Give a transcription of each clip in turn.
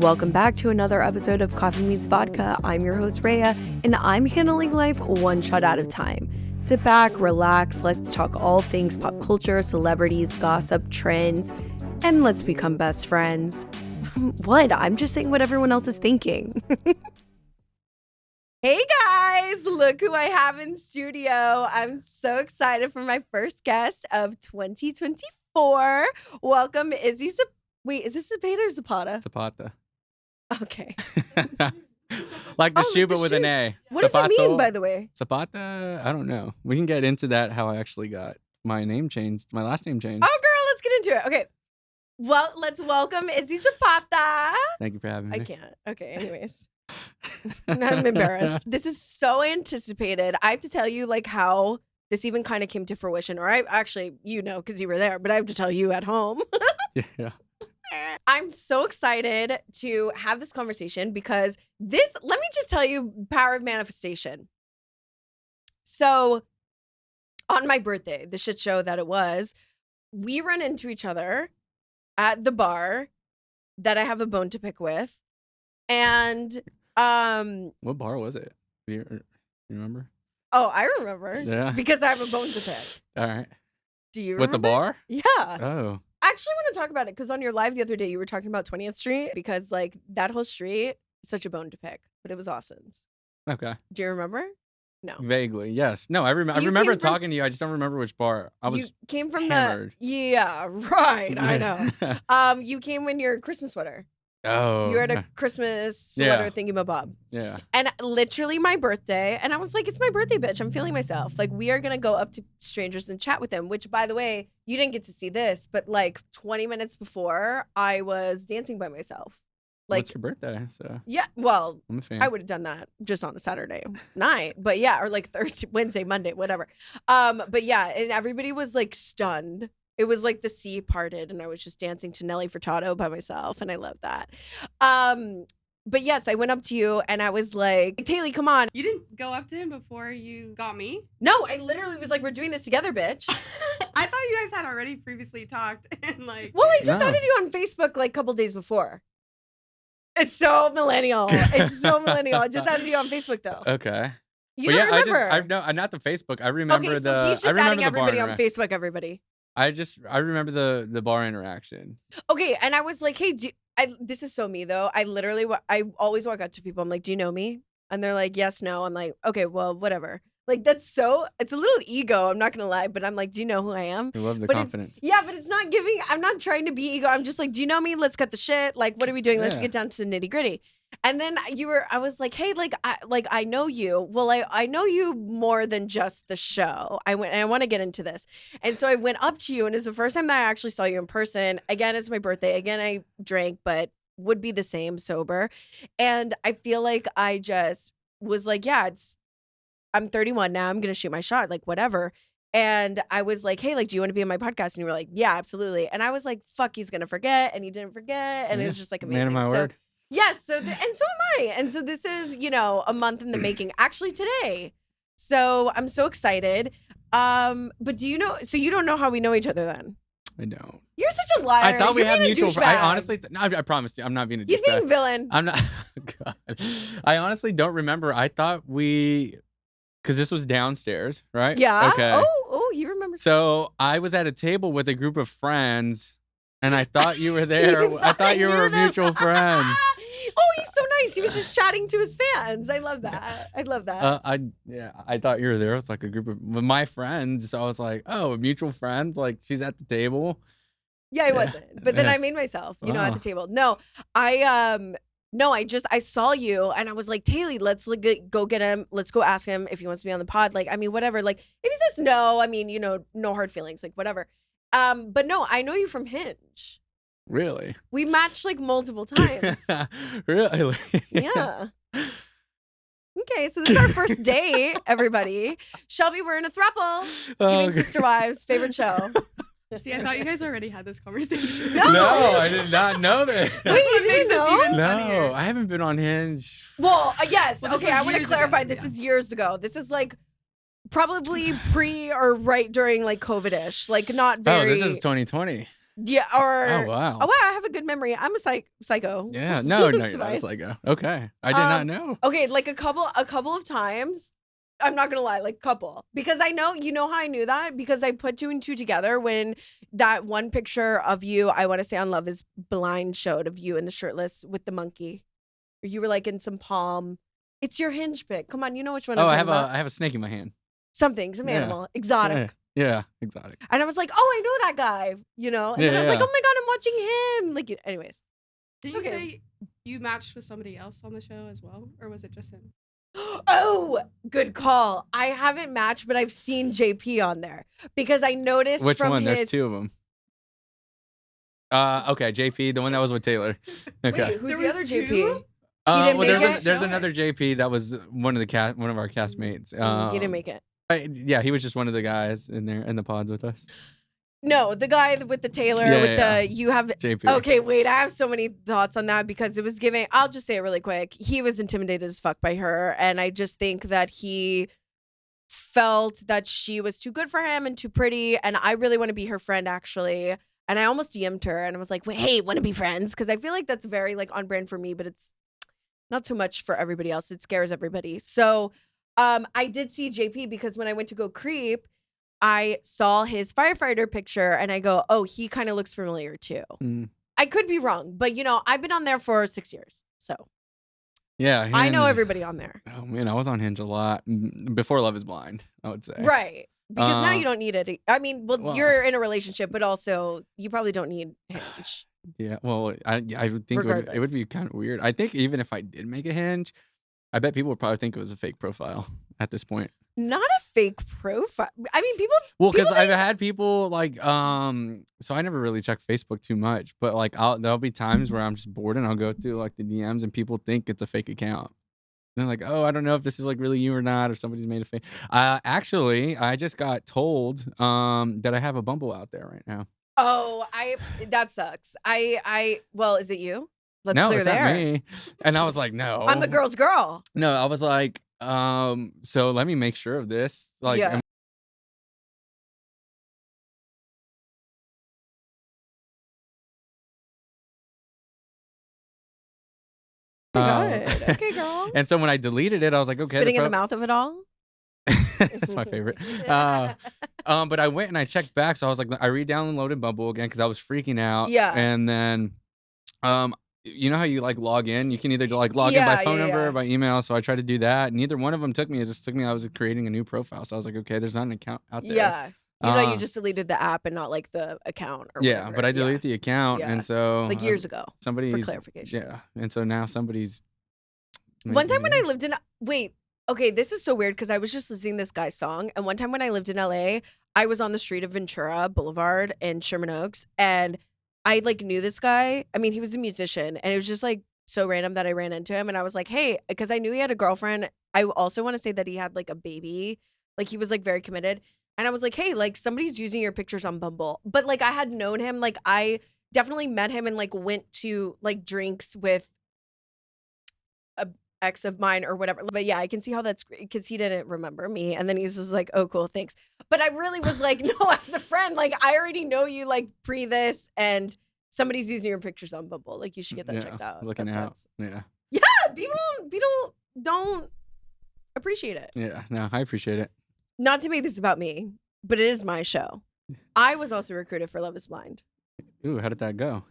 Welcome back to another episode of Coffee Meets Vodka. I'm your host, Raya, and I'm handling life one shot at a time. Sit back, relax, let's talk all things pop culture, celebrities, gossip, trends, and let's become best friends. What? I'm just saying what everyone else is thinking. Hey guys, look who I have in studio. I'm so excited for my first guest of 2024. Welcome, Izzy Zapata. Wait, is this Zapata or Zapata? Zapata. Okay. Like the shoe, but with an A. What does it mean, by the way? Zapata? I don't know. We can get into that, how I actually got my name changed, my last name changed. Oh, girl, let's get into it. Okay. Well, let's welcome Izzy Zapata. Thank you for having me. I can't. Okay, anyways. I'm embarrassed. This is so anticipated. I have to tell you, like, how this even kind of came to fruition. Or I actually, you know, because you were there, but I have to tell you at home. Yeah. I'm so excited to have this conversation because let me just tell you, power of manifestation. So on my birthday, the shit show that it was, we run into each other at the bar that I have a bone to pick with. And what bar was it? You remember? Oh, I remember. Yeah. Because I have a bone to pick. All right. Do you remember? With the bar? Yeah. Oh. I actually want to talk about it because on your live the other day, you were talking about 20th Street because, like, that whole street, such a bone to pick, but it was Austin's. Okay. Do you remember? No. Vaguely, yes. No, I remember talking to you. I just don't remember which bar. I was came from hammered. Yeah, right. I know. You came in your Christmas sweater. Oh. You were at a Christmas sweater thingy-ma-bob. Yeah. And literally my birthday, and I was like, it's my birthday, bitch. I'm feeling myself. Like, we are going to go up to strangers and chat with them, which, by the way, you didn't get to see this, but like 20 minutes before, I was dancing by myself. Like, it's your birthday, so. Yeah, well, I'm a fan. I would have done that just on a Saturday night. But yeah, or like Thursday, Wednesday, Monday, whatever. But yeah, and everybody was like stunned. It was like the sea parted and I was just dancing to Nelly Furtado by myself. And I love that. But yes, I went up to you and I was like, Taylea, come on. You didn't go up to him before you got me? No, I literally was like, we're doing this together, bitch. I thought you guys had already previously talked and like. Well, I just added you on Facebook like a couple days before. It's so millennial. It's so millennial. I just added you on Facebook though. Okay. You don't remember? No, not the Facebook. I remember okay, so he's just adding everybody on Facebook, everybody. I remember the bar interaction. Okay, and I was like, hey, this is so me though. I always walk up to people. I'm like, do you know me? And they're like, yes, no. I'm like, okay, well, whatever. Like, it's a little ego. I'm not going to lie, but I'm like, do you know who I am? I love the confidence. But it's not I'm not trying to be ego. I'm just like, do you know me? Let's cut the shit. Like, what are we doing? Let's get down to the nitty gritty. And then I was like, hey, I know you. Well, I know you more than just the show. I want to get into this. And so I went up to you, and it's the first time that I actually saw you in person. Again, it's my birthday. Again, I drank, but would be the same sober. And I feel like I just was like, yeah, I'm 31 now. I'm going to shoot my shot, like whatever. And I was like, hey, like, do you want to be on my podcast? And you were like, yeah, absolutely. And I was like, fuck, he's going to forget. And he didn't forget. And it was just like amazing. Man of my word. Yes. And so am I. And so this is, a month in the making, actually today. So I'm so excited. But do you know, so you don't know how we know each other then? I don't. You're such a liar. I thought we had mutual friends. I honestly, I promise you, I'm not being a douchebag. He's being villain. I'm not. God. I honestly don't remember. I thought because this was downstairs, right? Yeah. Okay. Oh, you remember. So I was at a table with a group of friends, and I thought you were there. I thought you were a mutual friend. Oh, he's so nice. He was just chatting to his fans. I love that. I love that. I thought you were there with like a group of my friends. So I was like, oh, mutual friends. Like she's at the table. Yeah, I wasn't. But then I made myself, at the table. No, I saw you and I was like, Taylea, let's go get him. Let's go ask him if he wants to be on the pod. Like, I mean, whatever. Like, if he says no, I mean, no hard feelings, like whatever. But no, I know you from Hinge. Really? We matched like multiple times. Really? Yeah. Okay, so this is our first date, everybody. Shelby, we're in a throuple. Giving Sister Wives, favorite show. See, I thought you guys already had this conversation. No, I did not know that. Wait, you didn't know? No, I haven't been on Hinge. Well, yes. Well, okay, I want to clarify. This is years ago. This is like probably pre or right during like COVID-ish. Like not very. Oh, this is 2020. Yeah, or Oh wow. oh wow, I have a good memory. I'm a psycho. Yeah. No, It's you're not. fine. It's like okay. I did not know. Okay, like a couple of times. I'm not gonna lie, like couple, because I know, you know how I knew that, because I put 2 and 2 together when that one picture of you, I want to say on Love Is Blind, showed of you in the shirtless with the monkey. You were like in some palm. It's your Hinge pic. Come on, you know which one Oh, I'm I talking have about. a some snake in my hand. Some Yeah. animal, exotic. Yeah, exotic. And I was like, oh, I know that guy, you know? And then I was like, Yeah. oh my God, I'm watching him. Like, anyways. Did you Okay. say you matched with somebody else on the show as well? Or was it just him? Oh, good call. I haven't matched, but I've seen JP on there because I noticed Which from one? his... There's 2 of them. Okay, JP, the one that was with Taylor. Okay. Wait, who's There the was other 2? JP? He didn't Well, make it? there's another JP that was one of our castmates. He didn't make it. Yeah, he was just one of the guys in there in the pods with us. No, the guy with the Taylor, Yeah, with yeah, the, you have, JP. okay, wait, I have so many thoughts on that because it was giving, I'll just say it really quick. He was intimidated as fuck by her. And I just think that he felt that she was too good for him and too pretty. And I really want to be her friend, actually. And I almost DM'd her and I was like, wait, hey, want to be friends? Because I feel like that's very like on brand for me, but it's not so much for everybody else. It scares everybody. So I did see JP because when I went to go creep, I saw his firefighter picture and I go, oh, he kind of looks familiar too. Mm. I could be wrong, but you know, I've been on there for 6 years. So Yeah, Hinge. I know everybody on there. Oh man, I was on Hinge a lot before Love Is Blind, I would say. Right. Because now you don't need it. I mean, well, you're in a relationship, but also you probably don't need Hinge. Yeah, well, I think it would be kind of weird. I think even if I did make a Hinge, I bet people would probably think it was a fake profile at this point. Not a fake profile. I mean, people. Well, because I've had people like, so I never really check Facebook too much, but like, there'll be times where I'm just bored and I'll go through like the DMs and people think it's a fake account. And they're like, oh, I don't know if this is like really you or not, or somebody's made a fake. Actually, I just got told that I have a Bumble out there right now. Oh, that sucks. Well, is it you? Let's No, clear it's there. not me. And I was like, no. I'm a girl's girl. No, I was like, so let me make sure of this. Like, Yeah. Good. Okay, girl. And so when I deleted it, I was like, okay. Spitting in the mouth of it all? That's my favorite. But I went and I checked back. So I was like, I re-downloaded Bumble again because I was freaking out. Yeah. And then, you know how you like log in? You can either like log in by phone number or by email. So I tried to do that. Neither one of them took me. It just took me. I was creating a new profile. So I was like, okay, there's not an account out there. Yeah. You thought you just deleted the app and not like the account or yeah, whatever. but I deleted the account. Yeah. And so like years ago. somebody's For clarification. Yeah. And so now somebody's. One time when I lived in, wait, okay, this is so weird because I was just listening to this guy's song. And one time when I lived in LA, I was on the street of Ventura Boulevard in Sherman Oaks. And I like knew this guy. I mean, he was a musician. And it was just like so random that I ran into him. And I was like, hey, because I knew he had a girlfriend. I also want to say that he had like a baby. Like he was like very committed. And I was like, hey, like somebody's using your pictures on Bumble. But like I had known him. Like I definitely met him and like went to like drinks with a ex of mine or whatever. But yeah, I can see how that's great because he didn't remember me. And then he was just like, oh, cool, thanks. But I really was like, no, as a friend, like I already know you like pre this and somebody's using your pictures on Bumble. Like you should get that checked out. Looking That out. sucks. Yeah. Yeah, people don't appreciate it. Yeah. No, I appreciate it. Not to make this about me, but it is my show. I was also recruited for Love Is Blind. Ooh, how did that go?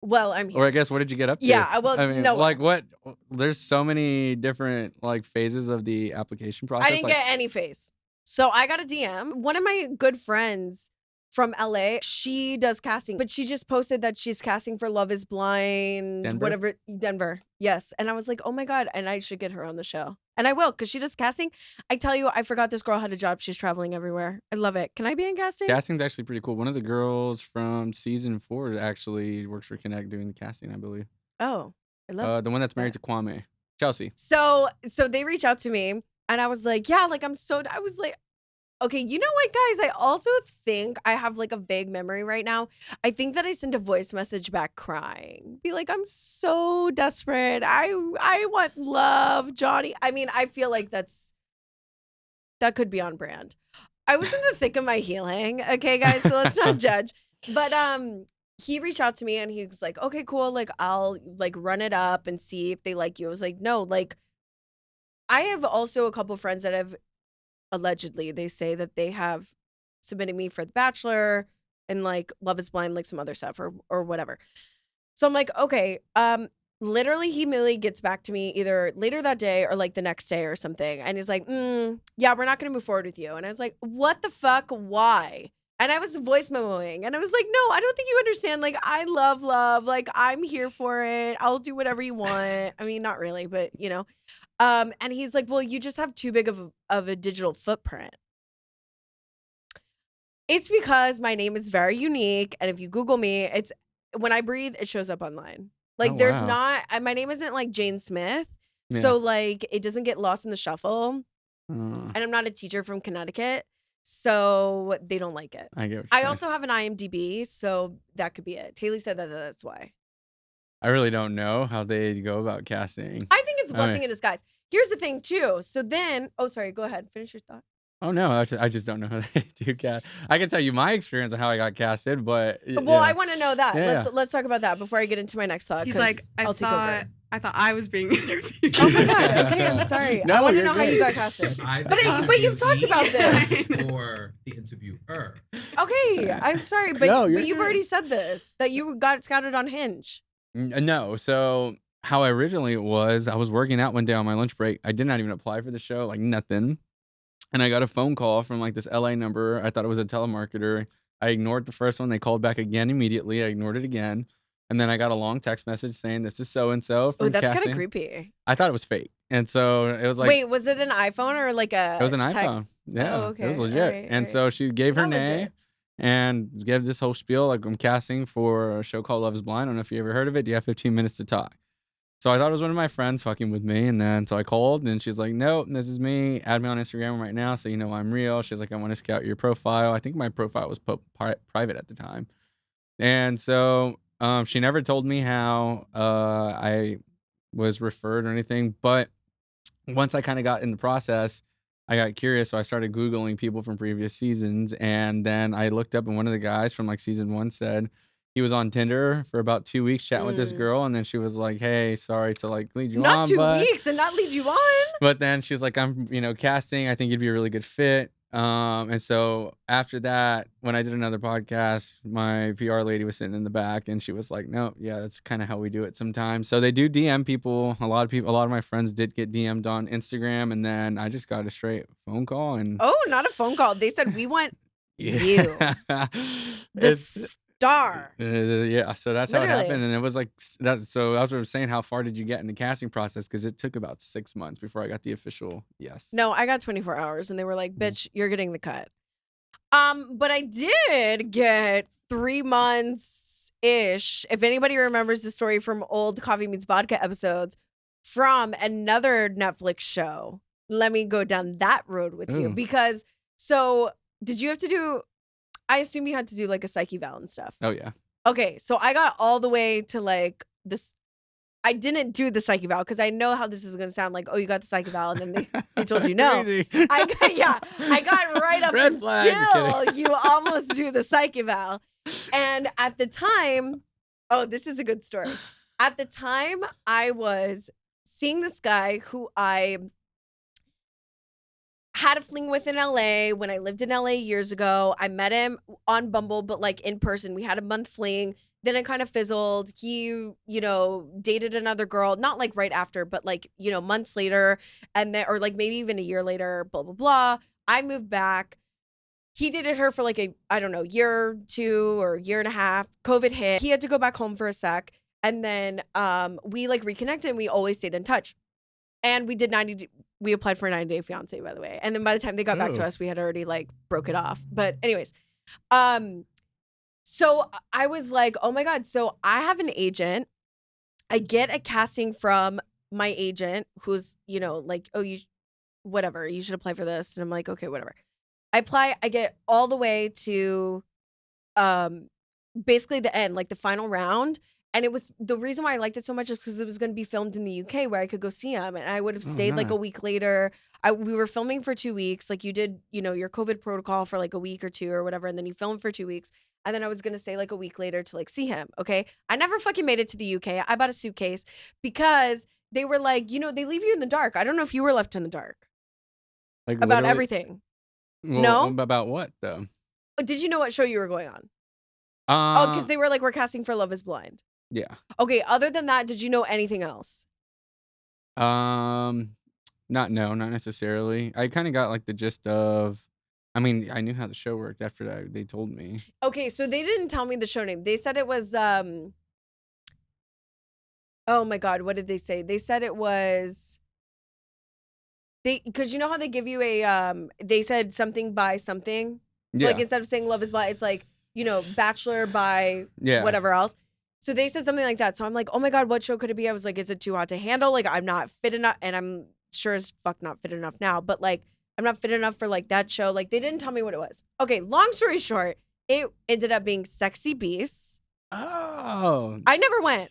Well, I'm here. Or I guess what did you get up to? Yeah, well, I mean, no. like what? There's so many different like phases of the application process. I didn't get any face. So I got a DM. One of my good friends from LA, she does casting, but she just posted that she's casting for Love Is Blind, Denver. Yes. And I was like, oh my God. And I should get her on the show. And I will, because she does casting. I tell you, I forgot this girl had a job. She's traveling everywhere. I love it. Can I be in casting? Casting's actually pretty cool. One of the girls from season 4 actually works for Connect doing the casting, I believe. Oh, I love the one that's married to Kwame. Chelsea. So they reach out to me and I was like, yeah, like I was like, okay, you know what, guys? I also think I have like a vague memory right now. I think that I sent a voice message back crying. Be like, I'm so desperate. I want love, Johnny. I mean, I feel like that could be on brand. I was in the thick of my healing. Okay, guys, so let's not judge. But he reached out to me and he was like, okay, cool. Like, I'll like run it up and see if they like you. I was like, no, like, I have also a couple friends that have allegedly, they say that they have submitted me for The Bachelor and like Love is Blind, like some other stuff or whatever. So I'm like, okay, literally he merely gets back to me either later that day or like the next day or something. And he's like, yeah, we're not going to move forward with you. And I was like, what the fuck? Why? And I was voice memoing and I was like, no, I don't think you understand. Like, I love love. Like, I'm here for it. I'll do whatever you want. I mean, not really, but you know. And he's like, well, you just have too big of a digital footprint. It's because my name is very unique. And if you Google me, it's when I breathe, it shows up online. Like, there's wow. not, my name isn't like Jane Smith. Yeah. So, like, it doesn't get lost in the shuffle. And I'm not a teacher from Connecticut. So they don't like it. I get what you're I saying. also have an IMDb. So that could be it. Taylea said that that's why. I really don't know how they go about casting. I think it's a blessing in disguise. Here's the thing, too. So then, oh, sorry, go ahead. Finish your thought. Oh, no, I just don't know how they do cast. I can tell you my experience on how I got casted, but. Well, I want to know that. Yeah. Let's talk about that before I get into my next thought. He's like, I'll take over. I thought I was being interviewed. Oh my god. Okay, I'm sorry. No, I want to you're know how you good. got casted. I'm But the but you've talked about this. interviewee or the interviewer. Okay, I'm sorry, but No, you're you've good. already said this that you got scouted on Hinge. No, so how I originally was, I was working out one day on my lunch break. I did not even apply for the show, like nothing. And I got a phone call from like this LA number. I thought it was a telemarketer. I ignored the first one. They called back again immediately. I ignored it again. And then I got a long text message saying, this is so-and-so from Oh, that's kind casting. of creepy. I thought it was fake. And so it was like. Wait, was it an iPhone or like a It was an text? iPhone. Yeah, Oh, okay. it was legit. Alright, And so she gave her Not name legit. and gave this whole spiel. Like, I'm casting for a show called Love is Blind. I don't know if you ever heard of it. Do you have 15 minutes to talk? So I thought it was one of my friends fucking with me. And then so I called and she's like, nope, this is me. Add me on Instagram right now so you know I'm real. She's like, I want to scout your profile. I think my profile was private at the time. And so she never told me how I was referred or anything. But once I kind of got in the process, I got curious. So I started Googling people from previous seasons. And then I looked up and one of the guys from like season 1 said he was on Tinder for about 2 weeks chatting with this girl. And then she was like, hey, sorry to like lead you on. Not 2 weeks and not lead you on. But then she was like, I'm, casting. I think you'd be a really good fit. And so after that, when I did another podcast, my PR lady was sitting in the back and she was like, no, yeah, that's kind of how we do it sometimes. So they do DM people. A lot of my friends did get DM'd on Instagram. And then I just got a straight phone call. And Oh, not a phone call. They said, we want you. The It's- star. yeah, so that's how it Literally. happened. And it was like that. So that's what I'm saying. How far did you get in the casting process? Because it took about 6 months before I got the official yes. No, I got 24 hours and they were like, bitch, you're getting the cut. But I did get 3 months-ish. If anybody remembers the story from old Coffee Meets Vodka episodes from another Netflix show, let me go down that road with you. Ooh. Because, so did you have to do, I assume you had to do like a psych eval and stuff. Oh yeah. Okay, so I got all the way to like this. I didn't do the psych eval because I know how this is going to sound like, oh, you got the psych eval, and then they told you no. Crazy. I got right up Red flag, until kidding. you almost do the psych eval. And at the time, oh, this is a good story. At the time, I was seeing this guy who I had a fling with in LA when I lived in LA years ago. I met him on Bumble, but like in person. We had a month fling. Then it kind of fizzled. He, dated another girl, not like right after, but like, months later. And then, or like maybe even a year later, blah, blah, blah. I moved back. He dated her for like year or two or year and a half. COVID hit. He had to go back home for a sec. And then we like reconnected and we always stayed in touch. And we did we applied for a 90-day fiance, by the way. And then by the time they got back to Ooh. us, we had already like broke it off. But anyways, so I was like, oh my God. So I have an agent. I get a casting from my agent who's, like, oh, you should apply for this. And I'm like, okay, whatever. I apply, I get all the way to basically the end, like the final round. And it was the reason why I liked it so much is because it was going to be filmed in the UK where I could go see him. And I would have stayed like a nice. week later. We were filming for 2 weeks. Like you did, your COVID protocol for like a week or two or whatever. And then you filmed for 2 weeks. And then I was going to stay like a week later to like see him. Okay. I never fucking made it to the UK. I bought a suitcase because they were like, you know, they leave you in the dark. I don't know if you were left in the dark Like about literally- everything. Well, No? About what though? Did you know what show you were going on? Oh, because Uh, they were like, we're casting for Love is Blind. yeah. Okay. Other than that, did you know anything else? Not necessarily. I kind of got like the gist of. I mean, I knew how the show worked after that. They told me. Okay. So they didn't tell me the show name. They said it was, oh my God. What did they say? They said it was, because you know how they give you a, they said something by something. So like instead of saying Love is Blind, it's like, you know, Bachelor by whatever else. So they said something like that. So I'm like, oh my God, what show could it be? I was like, is it too hot to handle? Like, I'm not fit enough. And I'm sure as fuck not fit enough now. But like, I'm not fit enough for like that show. Like, they didn't tell me what it was. Okay, long story short, it ended up being Sexy Beasts. Oh, I never went.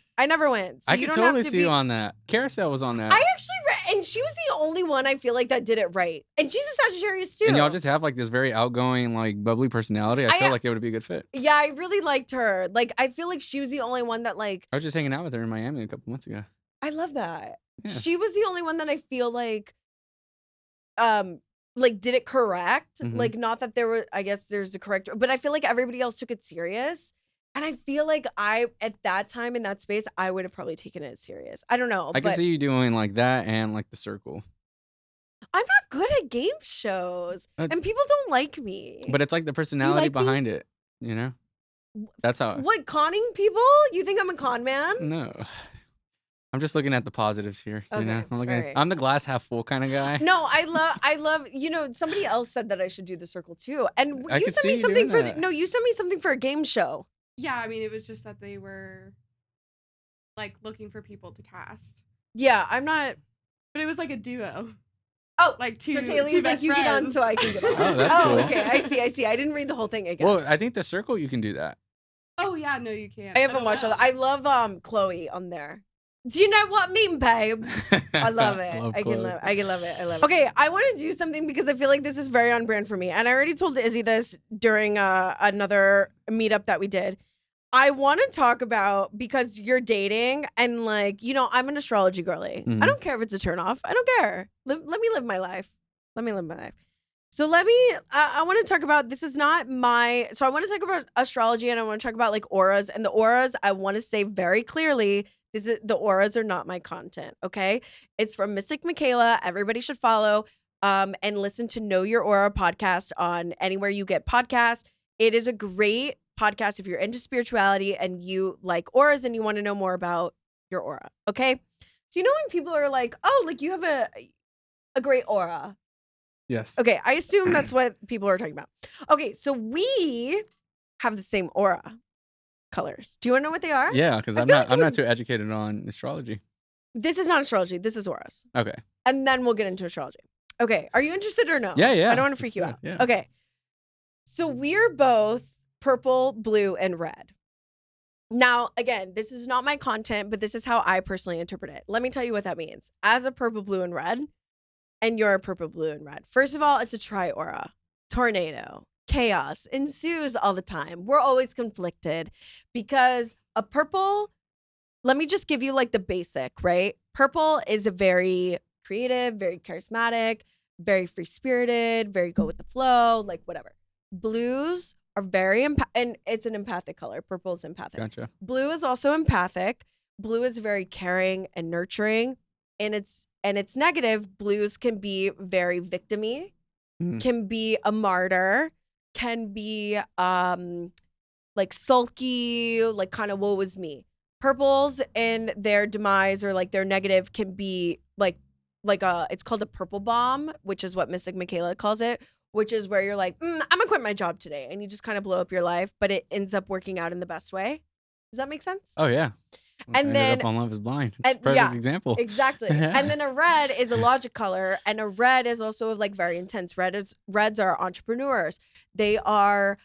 So I you could don't totally have to see be. you on that. Carousel was on that. I actually read, and she was the only one I feel like that did it right. And she's a Sagittarius too. And y'all just have like this very outgoing, like bubbly personality. I feel like it would be a good fit. Yeah, I really liked her. Like, I feel like she was the only one that like. I was just hanging out with her in Miami a couple months ago. I love that. Yeah. She was the only one that I feel like did it correct. Mhm. Like, not that there were, I guess there's a correct, but I feel like everybody else took it serious. And I feel like at that time in that space, I would have probably taken it serious. I don't know. I could see you doing like that and like The Circle. I'm not good at game shows. And people don't like me. But it's like the personality like me? behind it, you know? That's how. What, conning people? You think I'm a con man? No. I'm just looking at the positives here. You know, Okay, I'm looking. alright. I'm the glass half full kind of guy. No, I love, you know, somebody else said that I should do The Circle too. And I you could sent see me you something doing for, that. no, you sent me something for a game show. Yeah, I mean, it was just that they were like looking for people to cast, Yeah, I'm not. but it was like a duo. Oh, Like two. so two Taylor's like, best you get on friends. so I can get on. Oh, that's cool. Okay. I see. I didn't read the whole thing, I guess. Well, I think The Circle you can do that. Oh yeah, no, you can't. I haven't don't watched all know. that. I love Chloe on there. Do you know what I mean, babes? I love it. I can love it. I love it. Okay, I want to do something because I feel like this is very on brand for me. And I already told Izzy this during another meetup that we did. I want to talk about, because you're dating and like, you know, I'm an astrology girly. Mhm. I don't care if it's a turnoff. I don't care. Let me live my life. So I want to talk about, this is not so I want to talk about astrology and I want to talk about like auras, and the auras, I want to say very clearly, the auras are not my content. Okay. It's from Mystic Michaela. Everybody should follow, and listen to Know Your Aura podcast on anywhere you get podcasts. It is a great podcast if you're into spirituality and you like auras and you want to know more about your aura. Okay. So, you know, when people are like, oh, like you have a great aura. Yes. Okay, I assume that's what people are talking about. Okay, so we have the same aura colors. Do you want to know what they are? Yeah, because I I'm feel not. like I'm you not too educated on astrology. This is not astrology. This is auras. Okay. And then we'll get into astrology. Okay, are you interested or no? Yeah, yeah. I don't want to freak you out. Yeah. Okay. So we're both purple, blue, and red. Now, again, this is not my content, but this is how I personally interpret it. Let me tell you what that means. As a purple, blue, and red, and you're a purple, blue, and red. First of all, it's a tri-aura. Tornado. Chaos ensues all the time. We're always conflicted because a purple, let me just give you like the basic, right? Purple is a very creative, very charismatic, very free-spirited, very go with the flow, like whatever. Blues are very, and it's an empathic color. Purple is empathic. Gotcha. Blue is also empathic. Blue is very caring and nurturing. And it's negative. Blues can be very victim-y, can be a martyr, can be like sulky, like kind of woe is me. Purples in their demise or like their negative can be like it's called a purple bomb, which is what Mystic Michaela calls it, which is where you're like, I'm gonna quit my job today, and you just kind of blow up your life, but it ends up working out in the best way. Does that make sense? Oh yeah. And Ended then up on Love Is Blind. It's a and- perfect yeah, example. Exactly. And then a red is a logic color, and a red is also like very intense. Reds are entrepreneurs. They are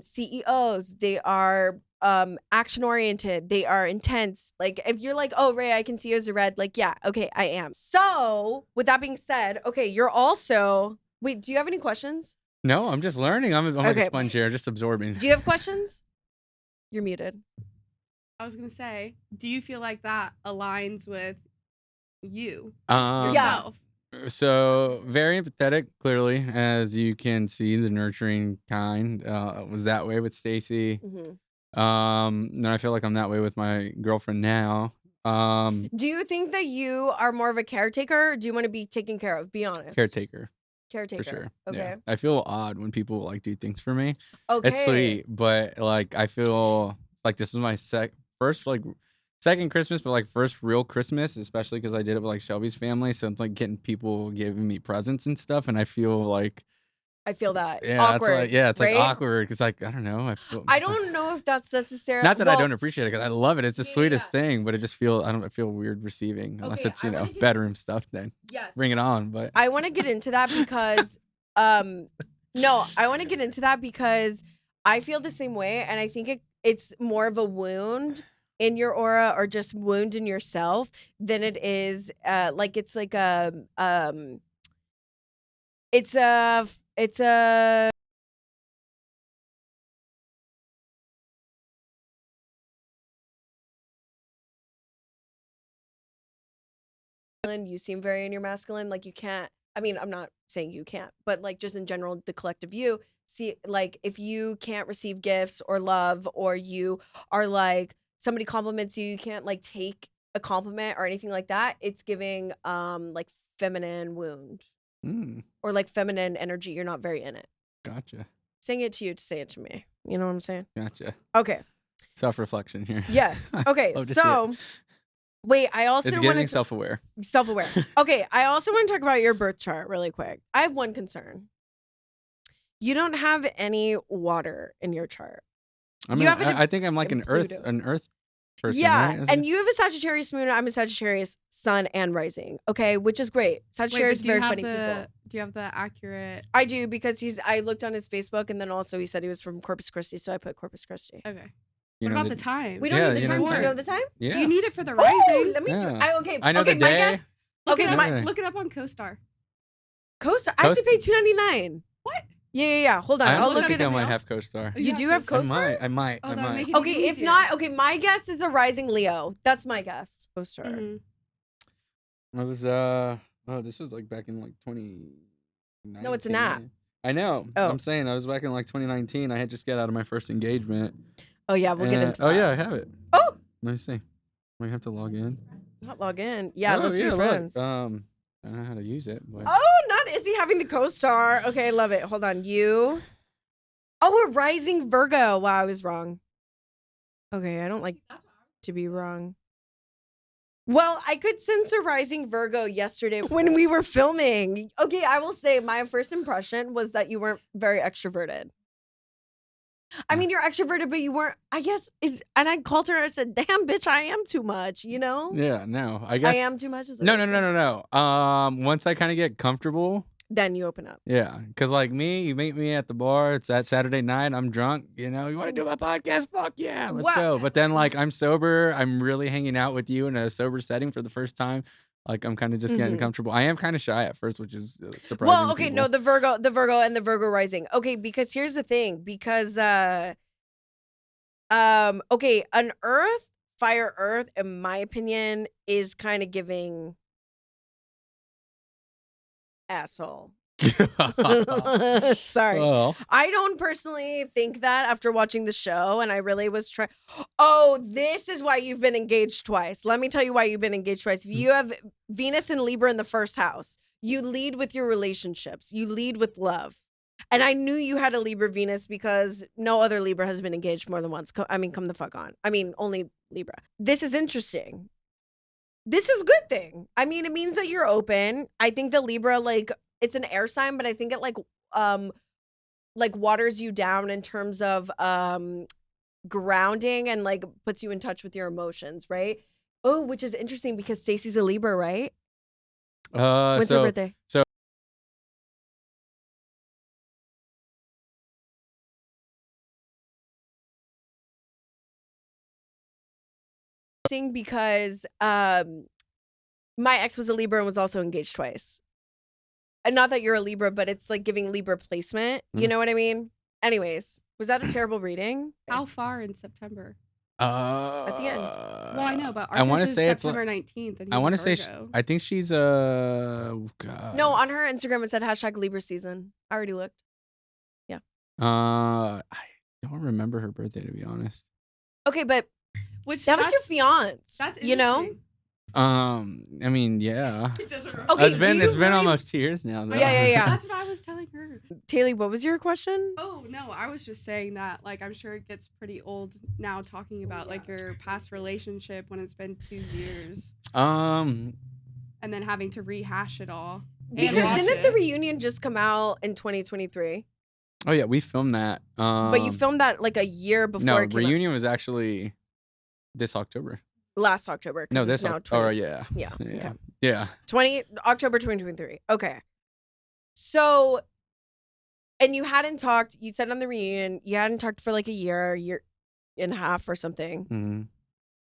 CEOs. They are action oriented. They are intense. Like if you're like, oh, Ray, I can see you as a red. Like, yeah, okay, I am. So with that being said, okay, you're also, wait, do you have any questions? No, I'm just learning. I'm like a Okay. sponge here, just absorbing. Do you have questions? You're muted. I was gonna say, do you feel like that aligns with you Yeah. yourself? So very empathetic, clearly, as you can see, the nurturing kind was that way with Stacy. And I feel like I'm that way with my girlfriend now. Do you think that you are more of a caretaker, or do you want to be taken care of? Be honest. Caretaker. Caretaker. For sure. Okay. Yeah. I feel odd when people like do things for me. Okay. It's sweet, but like I feel like this is my second Christmas, but like first real Christmas, especially because I did it with like Shelby's family. So it's like getting people giving me presents and stuff, and I feel like I feel that. yeah, Awkward. it's like right? awkward because like I don't know. I don't know if that's necessarily Not that I don't appreciate it because I love it. It's the Yeah, sweetest yeah. thing, but it just I feel weird receiving unless Okay, it's I wanna get bedroom stuff. Then Yes. bring it on. But I want to get into that because no, I want to get into that because I feel the same way, and I think it's more of a wound in your aura or just wound in yourself than it is like it's like a it's a you seem very in your masculine, like you can't, I mean, I'm not saying you can't, but like just in general, the collective you see, like if you can't receive gifts or love, or you are like somebody compliments you, you can't like take a compliment or anything like that. It's giving like feminine wound or like feminine energy. You're not very in it. Gotcha. Saying it to you to say it to me. You know what I'm saying? Gotcha. Okay. Self-reflection here. Yes. Okay. Love to see So wait, I also it's want getting to self-aware. self-aware. Okay, I also want to talk about your birth chart really quick. I have one concern. You don't have any water in your chart. I mean, You have it I think I'm like in an earth Pluto. person, Yeah, right? Is and it? you have a Sagittarius moon. I'm a Sagittarius sun and rising. Okay, which is great. Sagittarius, very funny people. Do you have the accurate? I do because I looked on his Facebook, and then also he said he was from Corpus Christi, so I put Corpus Christi. Okay. You What know about the time? We don't Yeah, need the you know time. the Do you time. know the time? Yeah. You need it for the Oh, rising. let me. Yeah. Okay. I know okay, the my day. guess. Look Okay, it up. my Yeah. Look it up on CoStar. CoStar. I have to pay $2.99. What? Yeah. Hold on. I I'll honestly look think it I up. might else? have co-star. You do have CoStar? CoStar? I might. Oh, that would make it Okay, even if easier. not, okay, my guess is a rising Leo. That's my guess. CoStar. Mhm. I was this was like back in like 2019. No, it's an app. I know. Oh. I'm saying I was back in like 2019. I had just got out of my first engagement. Oh yeah, we'll get into that. Oh yeah, I have it. Oh, Let me see. I have to log in. not log in. Yeah, Oh, let's be look. friends. I don't know how to use it, but Oh, not Izzy having the CoStar. Okay, I love it. Hold on. You. Oh, a rising Virgo. Wow, I was wrong. Okay, I don't like to be wrong. Well, I could sense a rising Virgo yesterday when we were filming. Okay, I will say my first impression was that you weren't very extroverted. I mean, you're extroverted, but you weren't, I guess, and I called her, I said, damn, bitch, I am too much, you know? yeah, no. I guess I am too much. Is that No, what no, you're no, saying? no, no. Once I kind of get comfortable, Then you open up. yeah, because like me, you meet me at the bar. It's that Saturday night. I'm drunk. You know, you want to do my podcast? Fuck yeah, let's Wow. go. But then like I'm sober. I'm really hanging out with you in a sober setting for the first time. Like I'm kind of just getting Mhm. comfortable. I am kind of shy at first, which is surprising. Well, to okay, people. no, the Virgo and the Virgo rising. Okay, because here's the thing. Because okay, an Earth, fire Earth, in my opinion, is kind of giving asshole. Sorry. Well, I don't personally think that after watching the show, and I really was trying. Oh, this is why you've been engaged twice. Let me tell you why you've been engaged twice. If you have Venus and Libra in the first house, you lead with your relationships. You lead with love. And I knew you had a Libra Venus because no other Libra has been engaged more than once. I mean, come the fuck on. I mean, only Libra. This is interesting. This is a good thing. I mean, it means that you're open. I think the Libra, like, it's an air sign, but I think it like waters you down in terms of grounding and like puts you in touch with your emotions, right? Oh, which is interesting because Stacey's a Libra, right? When's her birthday? So Because my ex was a Libra and was also engaged twice. and not that you're a Libra, but it's like giving Libra placement. You know what I mean? Anyways, was that a terrible reading? How far in September? At the end. Well, I know, but I want ours to is say it's September 19th, and he's I want a to say Virgo. I think she's God. No, on her Instagram it said #Libra season. I already looked. I don't remember her birthday, to be honest. Okay, but Which that was your fiance. That's you know? interesting. I mean, yeah. He doesn't remember. Okay, It's been do you really- almost 2 years now. Though. Yeah. That's what I was telling her. Taylea, what was your question? Oh no, I was just saying that like I'm sure it gets pretty old now talking about like your past relationship when it's been 2 years Um, and then having to rehash it all. and Because watch didn't the it. reunion just come out in 2023? oh yeah, we filmed that. But you filmed that like a year before No, it came reunion was actually this October. out. Last October. 'Cause No, it's this now October. 20, Oh yeah. Yeah, Yeah. okay. Yeah. 20 October 2023. Okay. So, and you hadn't talked, you said on the reunion, you hadn't talked for like a year and a half or something. hmm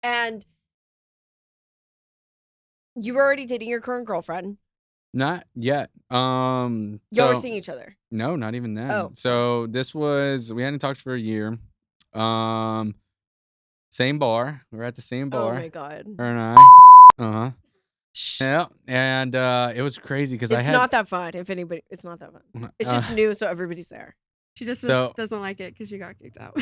And you were already dating your current girlfriend. Not yet. Y'all So, were seeing each other. no, not even then. Oh. So we hadn't talked for a year. Same bar. We were at the same Oh bar. my God. Her and I. Uh-huh. Shh. Yeah. And it was crazy because I It's had not that fun. If anybody, it's not that fun. It's just new, so everybody's there. She just So- doesn't like it because you got kicked out.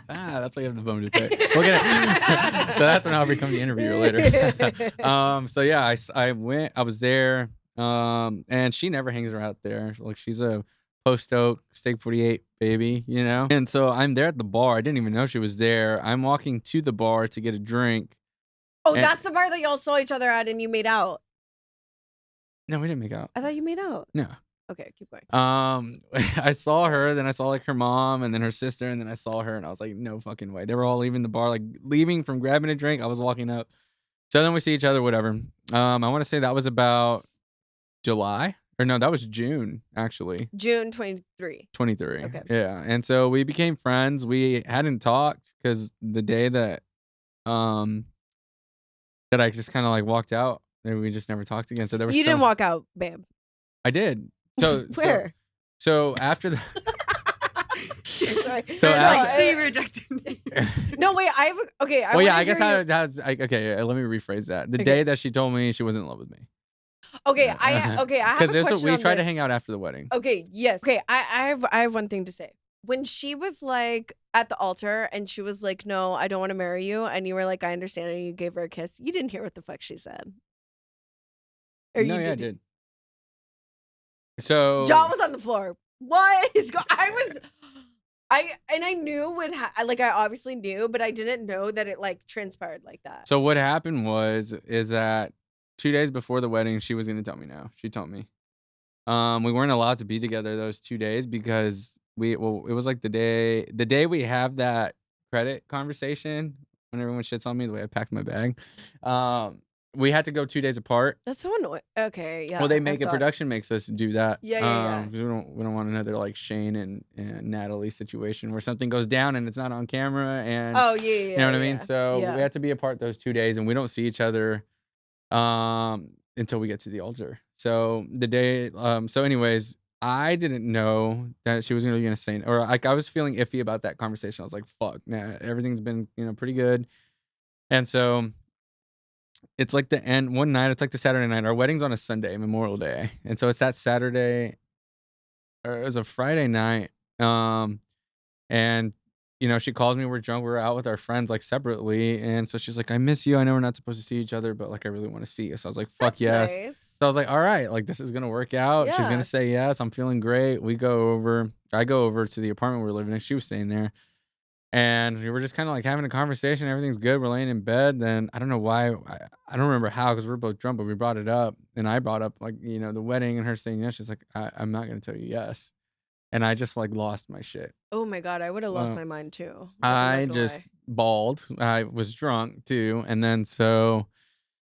that's why you have the bone to pick. We'll get it. So that's when I'll become the interviewer later. So yeah, I went. I was there. And she never hangs around out there. Like she's a Post Oak Steak 48 baby, you know. And so I'm there at the bar. I didn't even know she was there. I'm walking to the bar to get a drink. Oh, And- that's the bar that y'all saw each other at and you made out. No, we didn't make out. I thought you made out. No. Okay, keep going. I saw her, then I saw like her mom and then her sister, and then I saw her and I was like, no fucking way. They were all leaving the bar, like leaving from grabbing a drink. I was walking up. So then we see each other, whatever. I want to say that was about July. Or no, that was June, actually. June 23. 23. Okay. Yeah. And so we became friends. We hadn't talked because the day that I just kind of like walked out and we just never talked again. So there was You didn't walk out, babe. I did. So Where? So after the Sorry. So No, after- she rejected me. no, wait. I have. Okay. well, yeah, wanna I guess hear you- okay, yeah, let me rephrase that. The Okay. day that she told me she wasn't in love with me. Okay, I have a Because question we on tried to this. hang out after the wedding. Okay, yes. Okay, I have one thing to say. When she was like at the altar and she was like, "No, I don't want to marry you," and you were like, "I understand," and you gave her a kiss, you didn't hear what the fuck she said. Or No, you yeah, I did. did. So Jaw was on the floor. What is going? I knew I obviously knew, but I didn't know that it like transpired like that. So what happened is that 2 days before the wedding, she was gonna tell me no. She told me. We weren't allowed to be together those 2 days because it was like the day we have that credit conversation when everyone shits on me the way I packed my bag. We had to go 2 days apart. That's so annoying. Okay, yeah. Well, they I make it. thought- Production makes us do that. Yeah. 'Cause we don't want another like Shane and Natalie situation where something goes down and it's not on camera and Oh yeah. you know what I mean. yeah. So Yeah. we had to be apart those 2 days and we don't see each other until we get to the altar. So the day. So anyways, I didn't know that she was really gonna say, or like I was feeling iffy about that conversation. I was like, fuck, nah, everything's been pretty good, and so. It's like the end one night. It's like the Saturday night. Our wedding's on a Sunday, Memorial Day, and so it's that Saturday, or it was a Friday night. And she calls me. We're drunk. We're out with our friends like separately, and so she's like, "I miss you. I know we're not supposed to see each other, but like I really want to see you." So I was like, "Fuck That's yes." nice. So I was like, "All right, like this is gonna work out." She's Yeah. gonna say yes. I'm feeling great. We go over. I go over to the apartment we were living in. She was staying there. And we were just kind of like having a conversation. Everything's good. We're laying in bed. Then I don't know why. I don't remember how because we're both drunk, but we brought it up. And I brought up like, the wedding and her saying yes. She's like, I'm not going to tell you yes. And I just like lost my shit. Oh my God, I would have lost Well, my mind too. I just bawled. I was drunk too. And then so,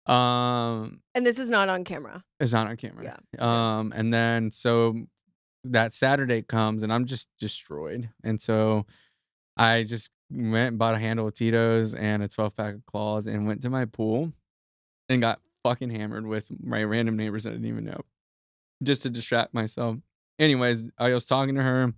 And this is not on camera. it's not on camera. Yeah. And then so that Saturday comes and I'm just destroyed. And so I just went and bought a handle of Tito's and a 12-pack of Claws and went to my pool and got fucking hammered with my random neighbors that I didn't even know. just to distract myself. Anyways, I was talking to her.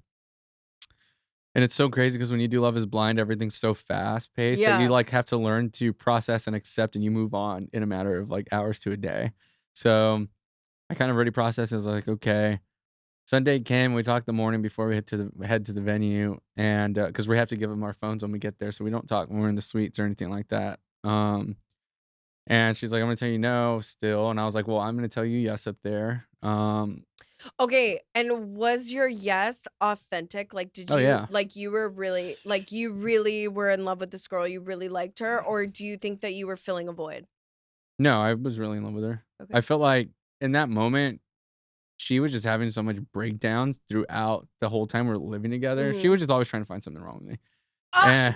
And it's so crazy because when you do Love is Blind, everything's so fast paced that you Yeah. like have to learn to process and accept, and you move on in a matter of like hours to a day. So I kind of already processed. I was like, okay. Sunday came. We talked the morning before we head to the venue, and because we have to give them our phones when we get there, so we don't talk when we're in the suites or anything like that. And she's like, I'm gonna tell you no still, and I was like, well, I'm gonna tell you yes up there. Okay, and was your yes authentic? Like, did Oh you yeah. like you were really like you really were in love with this girl? You really liked her, or do you think that you were filling a void? No, I was really in love with her. Okay. I felt like in that moment, she was just having so much breakdowns throughout the whole time we're living together. She was just always trying to find something wrong with me. Ah!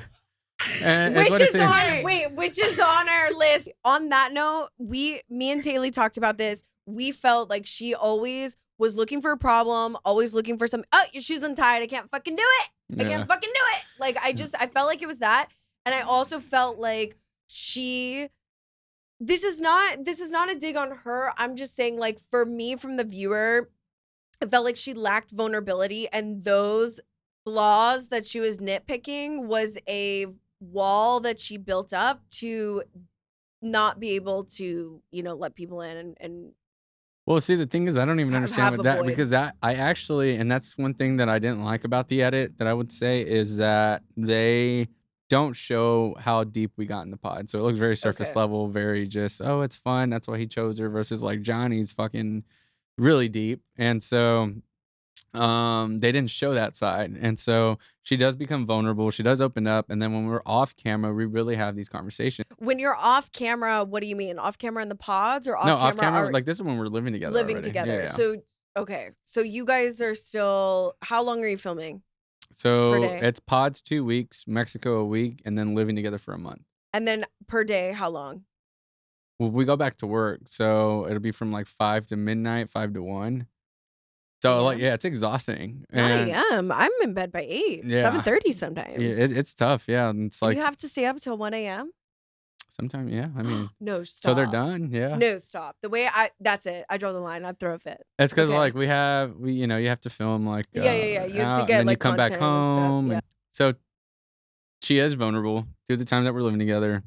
And it's Which what is it on which is on our list. On that note, me and Taylea talked about this. We felt like she always was looking for a problem, always looking for some. Oh, your shoes untied. I can't fucking do it. I can't fucking do it. Like I felt like it was that, and I also felt like she. This is not a dig on her. I'm just saying, like, for me, from the viewer, it felt like she lacked vulnerability, and those flaws that she was nitpicking was a wall that she built up to not be able to, let people in and Well, see, the thing is, I don't even understand have what a that void. because that I actually, and that's one thing that I didn't like about the edit that I would say is that they don't show how deep we got in the pod. So it looks very surface Okay. level, very just, oh, it's fun. That's why he chose her versus like Johnny's fucking really deep. And so they didn't show that side. And so she does become vulnerable. She does open up. And then when we're off camera, we really have these conversations. When you're off camera, what do you mean? Off camera in the pods or off No, camera? off camera, like this is when we're living together. Living already. together. Yeah, yeah. So, okay. So you guys are still, how long are you filming? So per day? it's pods 2 weeks, Mexico a week, and then living together for a month. And then per day, how long? Well, we go back to work, so it'll be from like 5 to midnight, 5 to 1. So like, yeah, it's exhausting. 9 a.m. I'm in bed by 8, Yeah. 7:30 sometimes. Yeah, it's tough. Yeah, and it's And like you have to stay up till 1 a.m. sometimes. Yeah, I mean, No, stop. so they're done. Yeah, No, stop. The way that's it. I draw the line. I'd throw a fit. it's because Okay. like you have to film like Yeah. You have out, to and get then like you come back content and stuff, home. yeah. And so she is vulnerable through the time that we're living together.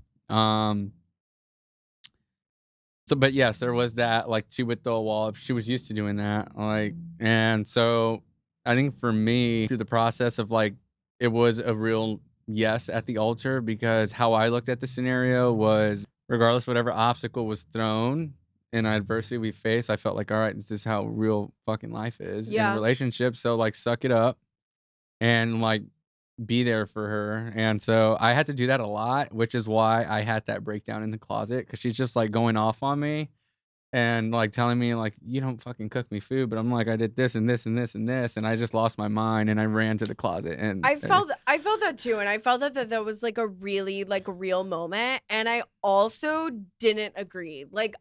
So, but yes, there was that. Like, she would throw a wall up. She was used to doing that. Like, and so I think for me, through the process of like, it was a real yes at the altar because how I looked at the scenario was, regardless of whatever obstacle was thrown and adversity we face, I felt like, all right, this is how real fucking life is in a Yeah. relationship. So like, suck it up and like be there for her. And so I had to do that a lot, which is why I had that breakdown in the closet because she's just like going off on me and like telling me like, you don't fucking cook me food, but I'm like, I did this and this and this and this, and I just lost my mind and I ran to the closet. And I felt that too, and I felt that was like a really like real moment, and I also didn't agree. Like